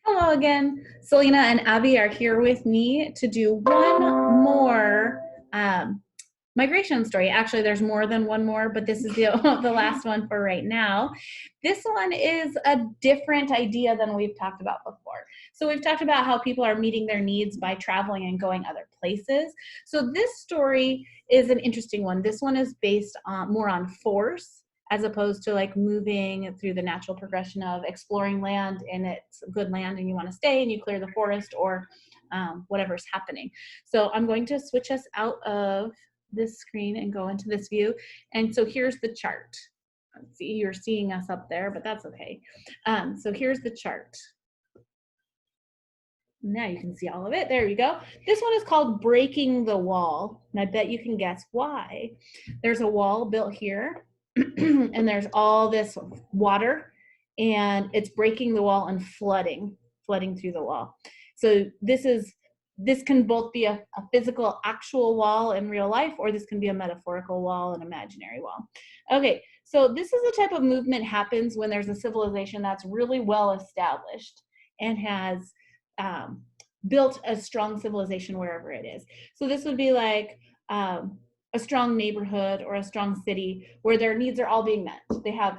Hello again. Selena and Abby are here with me to do one more migration story. Actually, there's more than one more, but this is the last one for right now. This one is a different idea than we've talked about before. So we've talked about how people are meeting their needs by traveling and going other places. So this story is an interesting one. This one is based on more on force as opposed to like moving through the natural progression of exploring land and it's good land and you want to stay and you clear the forest or whatever's happening. So I'm going to switch us out of this screen and go into this view. And so here's the chart. See, you're seeing us up there, but that's okay. So here's the chart. Now you can see all of it. There you go. This one is called Breaking the Wall. And I bet you can guess why. There's a wall built here and there's all this water and it's breaking the wall and flooding through the wall. So this can both be a physical actual wall in real life, or this can be a metaphorical wall, an imaginary wall. Okay, so this is the type of movement happens when there's a civilization that's really well established and has built a strong civilization wherever it is. So this would be like a strong neighborhood or a strong city where their needs are all being met.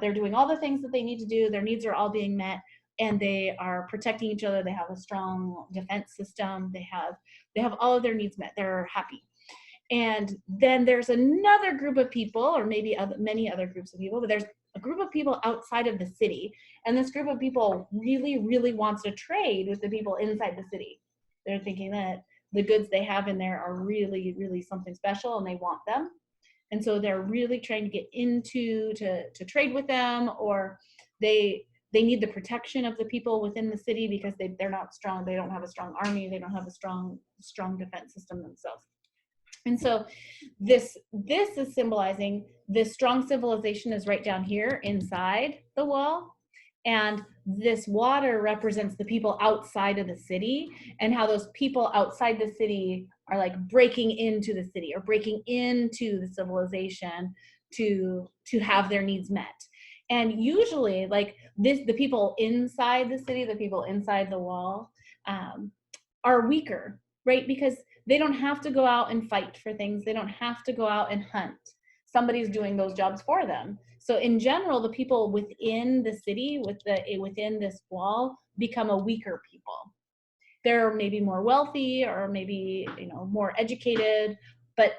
They're doing all the things that they need to do. Their needs are all being met, and they are protecting each other. They have a strong defense system. They have all of their needs met. They're happy. And then there's another group of people, or maybe many other groups of people, but there's a group of people outside of the city. And this group of people really, really wants to trade with the people inside the city. They're thinking that the goods they have in there are really, really something special and they want them. And so they're really trying to get into to trade with them, or they need the protection of the people within the city because they're not strong. They don't have a strong army. They don't have a strong defense system themselves. And so this is symbolizing this strong civilization is right down here inside the wall. And this water represents the people outside of the city and how those people outside the city are like breaking into the city or breaking into the civilization to have their needs met. And usually like the people inside the city, the people inside the wall are weaker, right? Because they don't have to go out and fight for things. They don't have to go out and hunt. Somebody's doing those jobs for them. So in general, the people within the city, within this wall, become a weaker people. They're maybe more wealthy or maybe more educated, but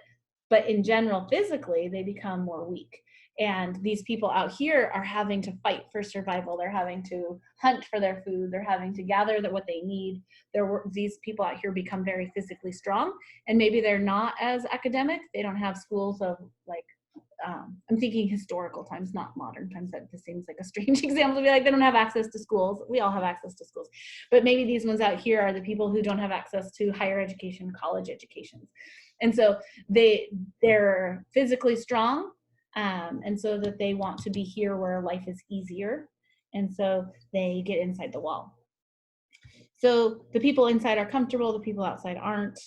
in general, physically, they become more weak. And these people out here are having to fight for survival. They're having to hunt for their food. They're having to gather what they need. These people out here become very physically strong, and maybe they're not as academic. They don't have schools of like, I'm thinking historical times, not modern times. That just seems like a strange example to be like, they don't have access to schools. We all have access to schools. But maybe these ones out here are the people who don't have access to higher education, college educations. And so they're physically strong, and so that they want to be here where life is easier. And so they get inside the wall. So the people inside are comfortable, the people outside aren't.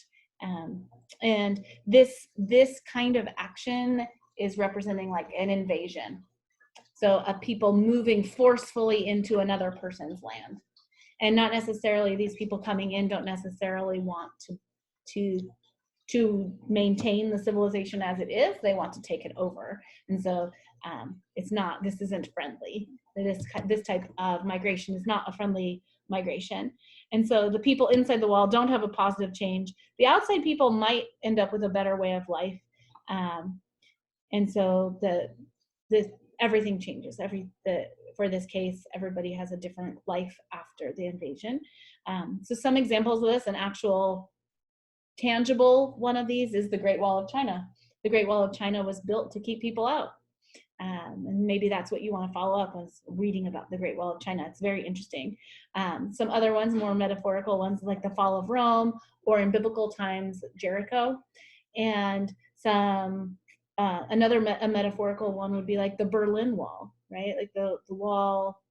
And this kind of action is representing like an invasion. So of people moving forcefully into another person's land. And not necessarily these people coming in don't necessarily want to maintain the civilization as it is. They want to take it over. And so this isn't friendly. This type of migration is not a friendly migration. And so the people inside the wall don't have a positive change. The outside people might end up with a better way of life. And so everything changes. For this case, everybody has a different life after the invasion. So some examples of this, an actual tangible one of these is the Great Wall of China. The Great Wall of China was built to keep people out. And maybe that's what you want to follow up is reading about the Great Wall of China. It's very interesting. Some other ones, more metaphorical ones, like the fall of Rome, or in biblical times, Jericho. And another metaphorical one would be like the Berlin Wall, right? Like the wall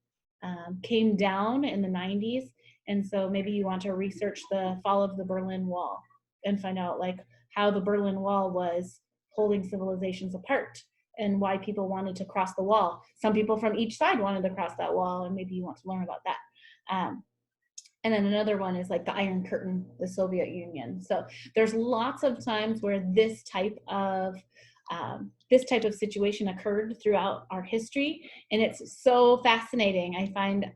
came down in the 90s. And so maybe you want to research the fall of the Berlin Wall and find out like how the Berlin Wall was holding civilizations apart and why people wanted to cross the wall. Some people from each side wanted to cross that wall, and maybe you want to learn about that. And then another one is like the Iron Curtain, the Soviet Union. So there's lots of times where this type of situation occurred throughout our history, and it's so fascinating. I find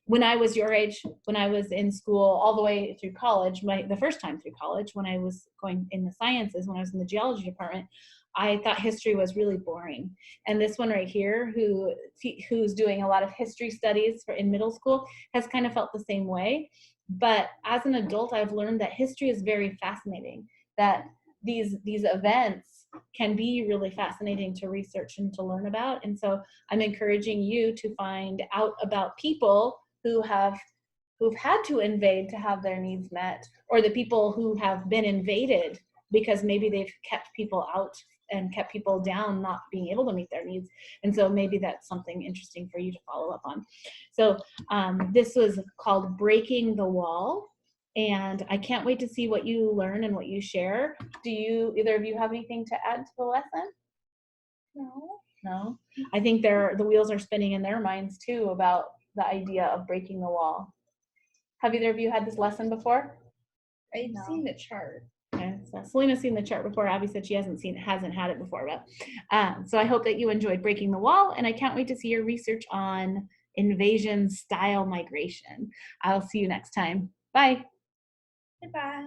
when I was your age, when I was in school all the way through college, the first time through college, when I was going in the sciences, when I was in the geology department, I thought history was really boring. And this one right here, who's doing a lot of history studies in middle school, has kind of felt the same way. But as an adult, I've learned that history is very fascinating, that these events can be really fascinating to research and to learn about. And so I'm encouraging you to find out about people who've had to invade to have their needs met, or the people who have been invaded because maybe they've kept people out and kept people down, not being able to meet their needs. And so maybe that's something interesting for you to follow up on. So this was called Breaking the Wall. And I can't wait to see what you learn and what you share. Do either of you have anything to add to the lesson? No? I think the wheels are spinning in their minds too about the idea of breaking the wall. Have either of you had this lesson before? I've seen the chart. Okay, so Selena's seen the chart before. Abby said she hasn't had it before. But so I hope that you enjoyed Breaking the Wall, and I can't wait to see your research on invasion style migration. I'll see you next time. Bye. Goodbye.